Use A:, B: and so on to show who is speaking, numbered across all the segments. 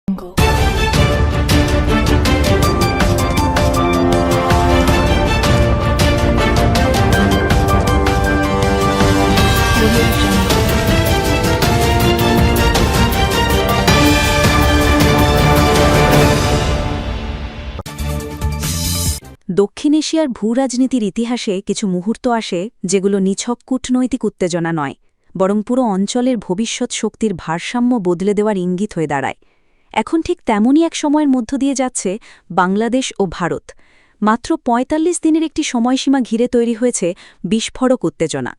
A: jungle. Audio jungle.
B: দক্ষিণ এশিয়ার ভূরাজনীতির ইতিহাসে কিছু মুহূর্ত আসে যেগুলো নিছক কূটনৈতিক উত্তেজনা নয়, বরং পুরো অঞ্চলের ভবিষ্যৎ শক্তির ভারসাম্য বদলে দেওয়ার ইঙ্গিত হয়ে দাঁড়ায়। এখন ঠিক তেমনই এক সময়ের মধ্য দিয়ে যাচ্ছে বাংলাদেশ ও ভারত। মাত্র ৪৫ দিনের একটি সময়সীমা ঘিরে তৈরি হয়েছে বিস্ফোরক উত্তেজনা।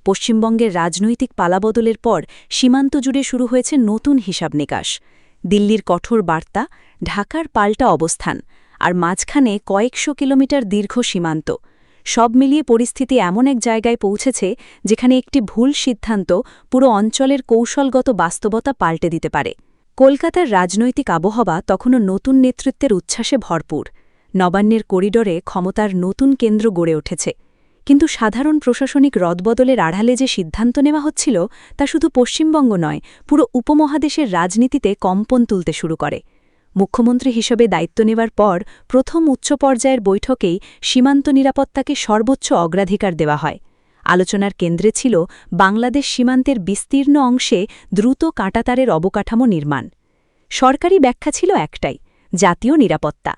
B: পশ্চিমবঙ্গের রাজনৈতিক পালাবদলের পর সীমান্ত জুড়ে শুরু হয়েছে নতুন হিসাব নিকাশ। দিল্লির কঠোর বার্তা, ঢাকার পাল্টা অবস্থান, আর মাঝখানে কয়েকশো কিলোমিটার দীর্ঘ সীমান্ত। সব মিলিয়ে পরিস্থিতি এমন এক জায়গায় পৌঁছেছে যেখানে একটি ভুল সিদ্ধান্ত পুরো অঞ্চলের কৌশলগত বাস্তবতা পাল্টে দিতে পারে। কলকাতার রাজনৈতিক আবহাওয়া তখনও নতুন নেতৃত্বের উচ্ছ্বাসে ভরপুর। নবান্নের করিডোরে ক্ষমতার নতুন কেন্দ্র গড়ে উঠেছে। কিন্তু সাধারণ প্রশাসনিক রদবদলের আড়ালে যে সিদ্ধান্ত নেওয়া হচ্ছিল তা শুধু পশ্চিমবঙ্গ নয়, পুরো উপমহাদেশের রাজনীতিতে কম্পন তুলতে শুরু করে। মুখ্যমন্ত্রী হিসেবে দায়িত্ব নেওয়ার পর প্রথম উচ্চ পর্যায়ের বৈঠকেই সীমান্ত নিরাপত্তাকে সর্বোচ্চ অগ্রাধিকার দেওয়া হয়। আলোচনার কেন্দ্রে ছিল বাংলাদেশ সীমান্তের বিস্তীর্ণ অংশে দ্রুত কাঁটাতারের অবকাঠামো নির্মাণ। সরকারি ব্যাখ্যা ছিল একটাই: জাতীয় নিরাপত্তা।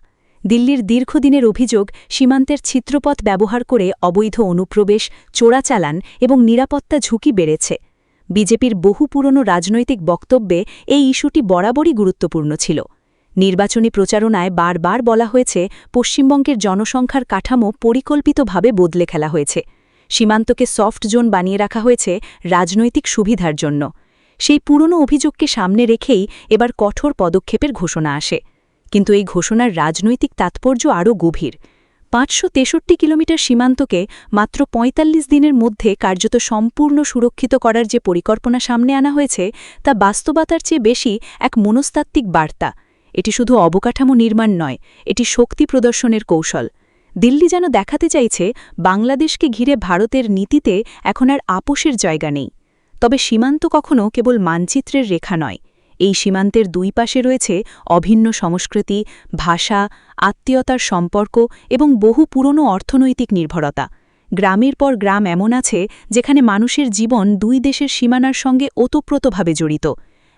B: দিল্লির দীর্ঘদিনের অভিযোগ, সীমান্তের ছিদ্রপথ ব্যবহার করে অবৈধ অনুপ্রবেশ, চোরাচালান এবং নিরাপত্তা ঝুঁকি বেড়েছে। বিজেপির বহু পুরনো রাজনৈতিক বক্তব্যে এই ইস্যুটি বরাবরই গুরুত্বপূর্ণ ছিল। নির্বাচনী প্রচারণায় বারবার বলা হয়েছে পশ্চিমবঙ্গের জনসংখ্যার কাঠামো পরিকল্পিতভাবে বদলে ফেলা হয়েছে। সীমান্তকে সফট জোন বানিয়ে রাখা হয়েছে রাজনৈতিক সুবিধার জন্য। সেই পুরনো অভিযোগকে সামনে রেখেই এবার কঠোর পদক্ষেপের ঘোষণা আসে। কিন্তু এই ঘোষণার রাজনৈতিক তাৎপর্য আরও গভীর। ৫৬৩ কিলোমিটার সীমান্তকে মাত্র ৪৫ দিনের মধ্যে কার্যত সম্পূর্ণ সুরক্ষিত করার যে পরিকল্পনা সামনে আনা হয়েছে তা বাস্তবতার চেয়ে বেশি এক মনস্তাত্ত্বিক বার্তা। এটি শুধু অবকাঠামো নির্মাণ নয়, এটি শক্তি প্রদর্শনের কৌশল। দিল্লি যেন দেখাতে চাইছে বাংলাদেশকে ঘিরে ভারতের নীতিতে এখন আর আপোষের জায়গা নেই। তবে সীমান্ত কখনও কেবল মানচিত্রের রেখা নয়। এই সীমান্তের দুই পাশে রয়েছে অভিন্ন সংস্কৃতি, ভাষা, আত্মীয়তার সম্পর্ক এবং বহু পুরনো অর্থনৈতিক নির্ভরতা। গ্রামের পর গ্রাম এমন আছে যেখানে মানুষের জীবন দুই দেশের সীমানার সঙ্গে ওতপ্রোতভাবে জড়িত।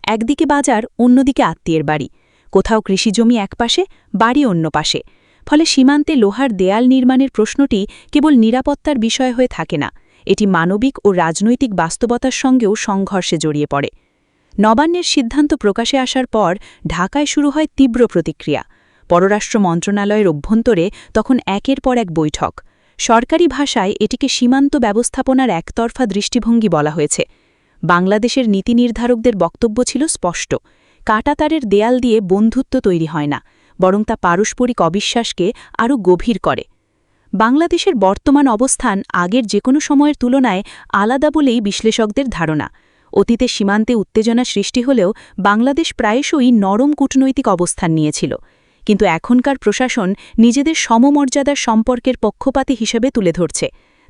B: একদিকে বাজার, অন্যদিকে আত্মীয়ের বাড়ি। কোথাও কৃষিজমি এক পাশে, বাড়ি অন্য পাশে। ফলে সীমান্তে লোহার দেয়াল নির্মাণের প্রশ্নটি কেবল নিরাপত্তার বিষয় হয়ে থাকে না, এটি মানবিক ও রাজনৈতিক বাস্তবতার সঙ্গেও সংঘর্ষে জড়িয়ে পড়ে। নবান্নের সিদ্ধান্ত প্রকাশে আসার পর ঢাকায় শুরু হয় তীব্র প্রতিক্রিয়া। পররাষ্ট্র মন্ত্রণালয়ের অভ্যন্তরে তখন একের পর এক বৈঠক। সরকারি ভাষায় এটিকে সীমান্ত ব্যবস্থাপনার একতরফা দৃষ্টিভঙ্গি বলা হয়েছে। বাংলাদেশের নীতি নির্ধারকদের বক্তব্য ছিল স্পষ্ট: কাঁটাতারের দেয়াল দিয়ে বন্ধুত্ব তৈরি হয় না, বরং তা পারস্পরিক অবিশ্বাসকে আরও গভীর করে। বাংলাদেশের বর্তমান অবস্থান আগের যে কোনো সময়ের তুলনায় আলাদা বলেই বিশ্লেষকদের ধারণা। অতীতে সীমান্তে উত্তেজনা সৃষ্টি হলেও বাংলাদেশ প্রায়শই নরম কূটনৈতিক অবস্থান নিয়েছিল। কিন্তু এখনকার প্রশাসন নিজেদের সমমর্যাদার সম্পর্কের পক্ষপাতী হিসেবে তুলে ধরছে।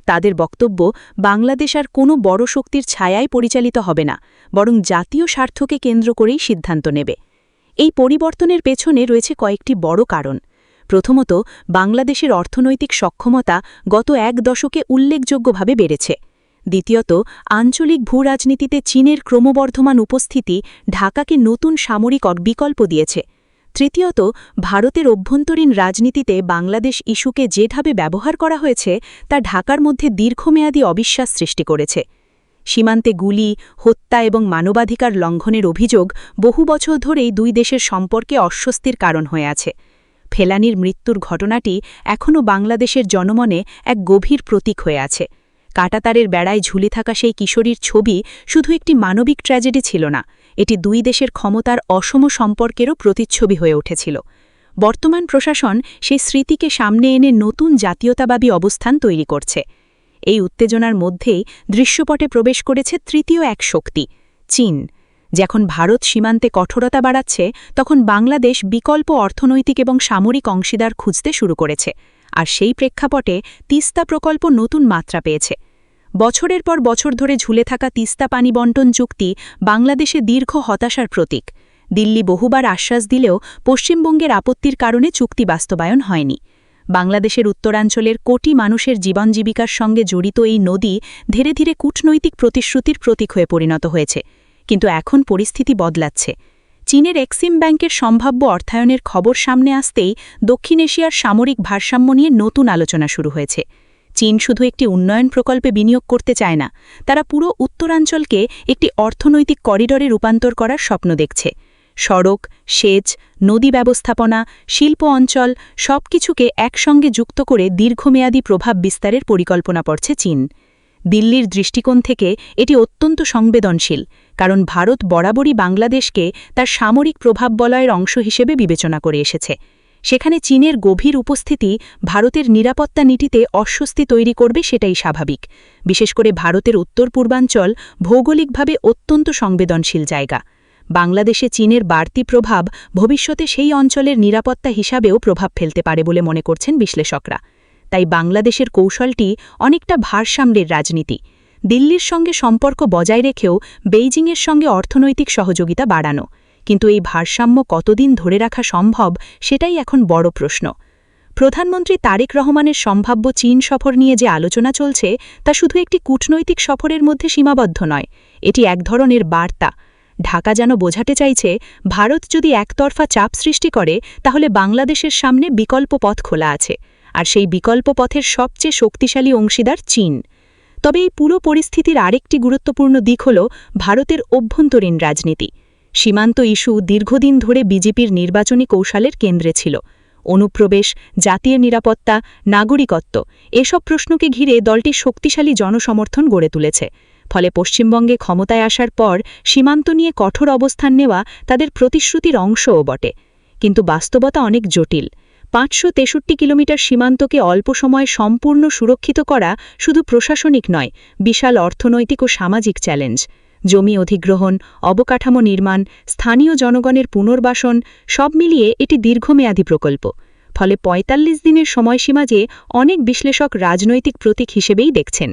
B: তাদের বক্তব্য, বাংলাদেশ আর কোনো বড় শক্তির ছায়ায় পরিচালিত হবে না, বরং জাতীয় স্বার্থকে কেন্দ্র করেই সিদ্ধান্ত নেবে। এই পরিবর্তনের পেছনে রয়েছে কয়েকটি বড় কারণ। প্রথমত, বাংলাদেশের অর্থনৈতিক সক্ষমতা গত এক দশকে উল্লেখযোগ্যভাবে বেড়েছে। দ্বিতীয়ত, আঞ্চলিক ভূরাজনীতিতে চীনের ক্রমবর্ধমান উপস্থিতি ঢাকাকে নতুন সামরিক বিকল্প দিয়েছে। তৃতীয়ত, ভারতের অভ্যন্তরীণ রাজনীতিতে বাংলাদেশ ইস্যুকে যেভাবে ব্যবহার করা হয়েছে তা ঢাকার মধ্যে দীর্ঘমেয়াদী অবিশ্বাস সৃষ্টি করেছে। সীমান্তে গুলি, হত্যা এবং মানবাধিকার লঙ্ঘনের অভিযোগ বহু বছর ধরেই দুই দেশের সম্পর্কে অস্বস্তির কারণ হয়ে আছে। ফেলানীর মৃত্যুর ঘটনাটি এখনও বাংলাদেশের জনমনে এক গভীর প্রতীক হয়ে আছে। কাঁটাতারের বেড়ায় ঝুলে থাকা সেই কিশোরীর ছবি শুধু একটি মানবিক ট্র্যাজেডি ছিল না, এটি দুই দেশের ক্ষমতার অসম সম্পর্কেরও প্রতিচ্ছবি হয়ে উঠেছিল। বর্তমান প্রশাসন সেই স্মৃতিকে সামনে এনে নতুন জাতীয়তাবাদী অবস্থান তৈরি করছে। এই উত্তেজনার মধ্যেই দৃশ্যপটে প্রবেশ করেছে তৃতীয় এক শক্তি, চীন। যখন ভারত সীমান্তে কঠোরতা বাড়াচ্ছে, তখন বাংলাদেশ বিকল্প অর্থনৈতিক এবং সামরিক অংশীদার খুঁজতে শুরু করেছে। আর সেই প্রেক্ষাপটে তিস্তা প্রকল্প নতুন মাত্রা পেয়েছে। বছরের পর বছর ধরে ঝুলে থাকা তিস্তা পানি বণ্টন চুক্তি বাংলাদেশে দীর্ঘ হতাশার প্রতীক।
C: দিল্লি বহুবার আশ্বাস দিলেও পশ্চিমবঙ্গের আপত্তির কারণে চুক্তি বাস্তবায়ন হয়নি। বাংলাদেশের উত্তরাঞ্চলের কোটি মানুষের জীবন জীবিকার সঙ্গে জড়িত এই নদী ধীরে ধীরে কূটনৈতিক প্রতিশ্রুতির প্রতীক হয়ে পরিণত হয়েছে। কিন্তু এখন পরিস্থিতি বদলাচ্ছে। চীনের এক্সিম ব্যাংকের সম্ভাব্য অর্থায়নের খবর সামনে আসতেই দক্ষিণ এশিয়ার সামরিক ভারসাম্য নিয়ে নতুন আলোচনা শুরু হয়েছে। চীন শুধু একটি উন্নয়ন প্রকল্পে বিনিয়োগ করতে চায় না, তারা পুরো উত্তরাঞ্চলকে একটি অর্থনৈতিক করিডরে রূপান্তর করার স্বপ্ন দেখছে। সড়ক, সেচ, নদী ব্যবস্থাপনা, শিল্প অঞ্চল সবকিছুকে একসঙ্গে যুক্ত করে দীর্ঘমেয়াদী প্রভাব বিস্তারের পরিকল্পনা করছে চীন। দিল্লির দৃষ্টিকোণ থেকে এটি অত্যন্ত সংবেদনশীল, কারণ ভারত বরাবরই বাংলাদেশকে তার সামরিক প্রভাব বলয়ের অংশ হিসেবে বিবেচনা করে এসেছে। সেখানে চীনের গভীর উপস্থিতি ভারতের নিরাপত্তা নীতিতে অস্বস্তি তৈরি করবে, সেটাই স্বাভাবিক। বিশেষ করে ভারতের উত্তর পূর্বাঞ্চল ভৌগোলিকভাবে অত্যন্ত সংবেদনশীল জায়গা। বাংলাদেশে চীনের বাড়তি প্রভাব ভবিষ্যতে সেই অঞ্চলের নিরাপত্তা হিসাবেও প্রভাব ফেলতে পারে বলে মনে করছেন বিশ্লেষকরা। তাই বাংলাদেশের কৌশলটি অনেকটা ভারসাম্যের রাজনীতি, দিল্লির সঙ্গে সম্পর্ক বজায় রেখেও বেইজিংয়ের সঙ্গে অর্থনৈতিক সহযোগিতা বাড়ানো। কিন্তু এই ভারসাম্য কতদিন ধরে রাখা সম্ভব, সেটাই এখন বড় প্রশ্ন। প্রধানমন্ত্রী তারেক রহমানের সম্ভাব্য চীন সফর নিয়ে যে আলোচনা চলছে তা শুধু একটি কূটনৈতিক সফরের মধ্যে সীমাবদ্ধ নয়, এটি এক ধরনের বার্তা। ঢাকা যেন বোঝাতে চাইছে, ভারত যদি একতরফা চাপ সৃষ্টি করে তাহলে বাংলাদেশের সামনে বিকল্প পথ খোলা আছে, আর সেই বিকল্প পথের সবচেয়ে শক্তিশালী অংশীদার চীন। তবে এই পুরো পরিস্থিতির আরেকটি গুরুত্বপূর্ণ দিক হল ভারতের অভ্যন্তরীণ রাজনীতি। সীমান্ত ইস্যু দীর্ঘদিন ধরে বিজেপির নির্বাচনী কৌশলের কেন্দ্রে ছিল। অনুপ্রবেশ, জাতীয় নিরাপত্তা, নাগরিকত্ব এসব প্রশ্নকে ঘিরে দলটি শক্তিশালী জনসমর্থন গড়ে তুলেছে। ফলে পশ্চিমবঙ্গে ক্ষমতায় আসার পর সীমান্ত নিয়ে কঠোর অবস্থান নেওয়া তাদের প্রতিশ্রুতির অংশও বটে। কিন্তু বাস্তবতা অনেক জটিল। ৫৬৩ কিলোমিটার সীমান্তকে অল্প সময়ে সম্পূর্ণ সুরক্ষিত করা শুধু প্রশাসনিক নয়, বিশাল অর্থনৈতিক ও সামাজিক চ্যালেঞ্জ। জমি অধিগ্রহণ, অবকাঠামো নির্মাণ, স্থানীয় জনগণের পুনর্বাসন সব মিলিয়ে এটি দীর্ঘমেয়াদী প্রকল্প। ফলে ৪৫ দিনের সময়সীমা যে অনেক বিশ্লেষক রাজনৈতিক প্রতীক হিসেবেই দেখছেন।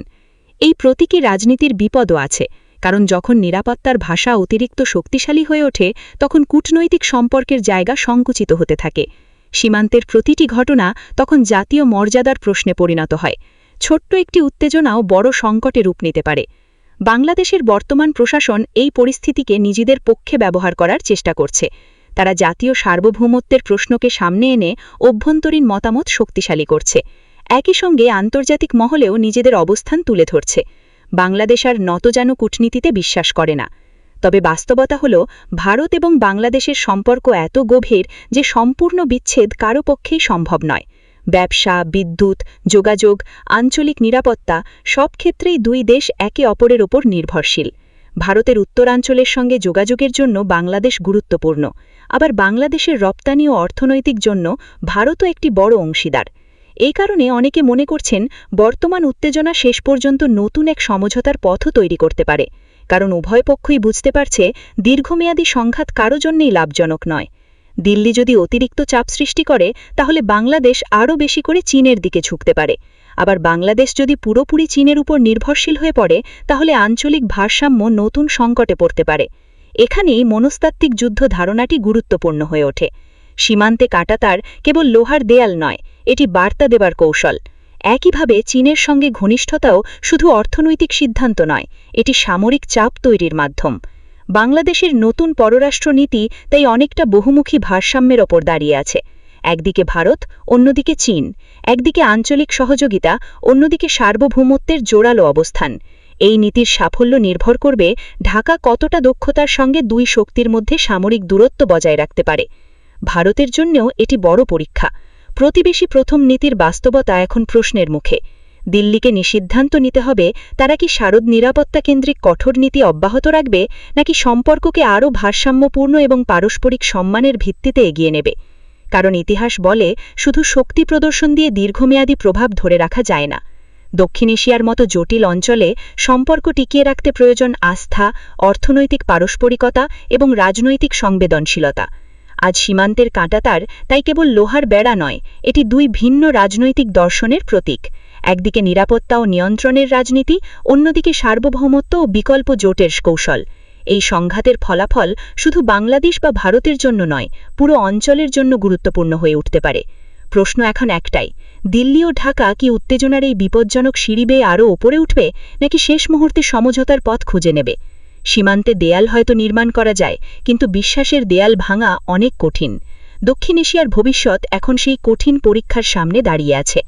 C: এই প্রতীকী রাজনীতির বিপদও আছে, কারণ যখন নিরাপত্তার ভাষা অতিরিক্ত শক্তিশালী হয়ে ওঠে তখন কূটনৈতিক সম্পর্কের জায়গা সংকুচিত হতে থাকে। সীমান্তের প্রতিটি ঘটনা তখন জাতীয় মর্যাদার প্রশ্নে পরিণত হয়। ছোট্ট একটি উত্তেজনাও বড় সংকটে রূপ নিতে পারে। বাংলাদেশের বর্তমান প্রশাসন এই পরিস্থিতিকে নিজেদের পক্ষে ব্যবহার করার চেষ্টা করছে। তারা জাতীয় সার্বভৌমত্বের প্রশ্নকে সামনে এনে অভ্যন্তরীণ মতামত শক্তিশালী করছে। একই সঙ্গে আন্তর্জাতিক মহলেও নিজেদের অবস্থান তুলে ধরছে। বাংলাদেশ আর নতজানু কূটনীতিতে বিশ্বাস করে না। তবে বাস্তবতা হল, ভারত এবং বাংলাদেশের সম্পর্ক এত গভীর যে সম্পূর্ণ বিচ্ছেদ কারো পক্ষেই সম্ভব নয়। ব্যবসা, বিদ্যুৎ, যোগাযোগ, আঞ্চলিক নিরাপত্তা সব ক্ষেত্রেই দুই দেশ একে অপরের ওপর নির্ভরশীল। ভারতের উত্তরাঞ্চলের সঙ্গে যোগাযোগের জন্য বাংলাদেশ গুরুত্বপূর্ণ, আবার বাংলাদেশের রপ্তানি ও অর্থনৈতিক জন্য ভারতও একটি বড় অংশীদার। এই কারণে অনেকে মনে করছেন বর্তমান উত্তেজনা শেষ পর্যন্ত নতুন এক সমঝোতার পথও তৈরি করতে পারে, কারণ উভয় পক্ষই বুঝতে পারছে দীর্ঘমেয়াদী সংঘাত কারো জন্যই লাভজনক নয়। দিল্লি যদি অতিরিক্ত চাপ সৃষ্টি করে তাহলে বাংলাদেশ আরও বেশি করে চীনের দিকে ঝুঁকতে পারে, আবার বাংলাদেশ যদি পুরোপুরি চীনের উপর নির্ভরশীল হয়ে পড়ে তাহলে আঞ্চলিক ভারসাম্য নতুন সংকটে পড়তে পারে। এখানেই মনস্তাত্ত্বিক যুদ্ধ ধারণাটি গুরুত্বপূর্ণ হয়ে ওঠে। সীমান্তে কাঁটাতার কেবল লোহার দেয়াল নয়, এটি বার্তা দেবার কৌশল। একইভাবে চীনের সঙ্গে ঘনিষ্ঠতাও শুধু অর্থনৈতিক সিদ্ধান্ত নয়, এটি সামরিক চাপ তৈরির মাধ্যম। বাংলাদেশের নতুন পররাষ্ট্রনীতি তাই অনেকটা বহুমুখী ভারসাম্যের ওপর দাঁড়িয়ে আছে। একদিকে ভারত, অন্যদিকে চীন, একদিকে আঞ্চলিক সহযোগিতা, অন্যদিকে সার্বভৌমত্বের জোরালো অবস্থান। এই নীতির সাফল্য নির্ভর করবে ঢাকা কতটা দক্ষতার সঙ্গে দুই শক্তির মধ্যে সামরিক দূরত্ব বজায় রাখতে পারে। ভারতের জন্যও এটি বড় পরীক্ষা। প্রতিবেশী প্রথম নীতির বাস্তবতা এখন প্রশ্নের মুখে। দিল্লিকে নিষিদ্ধান্ত নিতে হবে, তারা কি শারদ নিরাপত্তা কেন্দ্রিক কঠোর নীতি অব্যাহত রাখবে, নাকি সম্পর্ককে আরও ভারসাম্যপূর্ণ এবং পারস্পরিক সম্মানের ভিত্তিতে এগিয়ে নেবে? কারণ ইতিহাস বলে, শুধু শক্তি প্রদর্শন দিয়ে দীর্ঘমেয়াদী প্রভাব ধরে রাখা যায় না। দক্ষিণ এশিয়ার মতো জটিল অঞ্চলে সম্পর্ক টিকিয়ে রাখতে প্রয়োজন আস্থা, অর্থনৈতিক পারস্পরিকতা এবং রাজনৈতিক সংবেদনশীলতা। আজ সীমান্তের কাঁটাতার তাই কেবল লোহার বেড়া নয়, এটি দুই ভিন্ন রাজনৈতিক দর্শনের প্রতীক। একদিকে নিরাপত্তা ও নিয়ন্ত্রণের রাজনীতি, অন্যদিকে সার্বভৌমত্ব ও বিকল্প জোটের কৌশল। এই সংঘাতের ফলাফল শুধু বাংলাদেশ বা ভারতের জন্য নয়, পুরো অঞ্চলের জন্য গুরুত্বপূর্ণ হয়ে উঠতে পারে। প্রশ্ন এখন একটাই, দিল্লি ও ঢাকা কি উত্তেজনার এই বিপজ্জনক সিঁড়ি বেয়ে আরও ওপরে উঠবে, নাকি শেষ মুহূর্তে সমঝোতার পথ খুঁজে নেবে? সীমান্তে দেয়াল হয়তো নির্মাণ করা যায়, কিন্তু বিশ্বাসের দেয়াল ভাঙা অনেক কঠিন। দক্ষিণ এশিয়ার ভবিষ্যৎ এখন সেই কঠিন পরীক্ষার সামনে দাঁড়িয়ে আছে।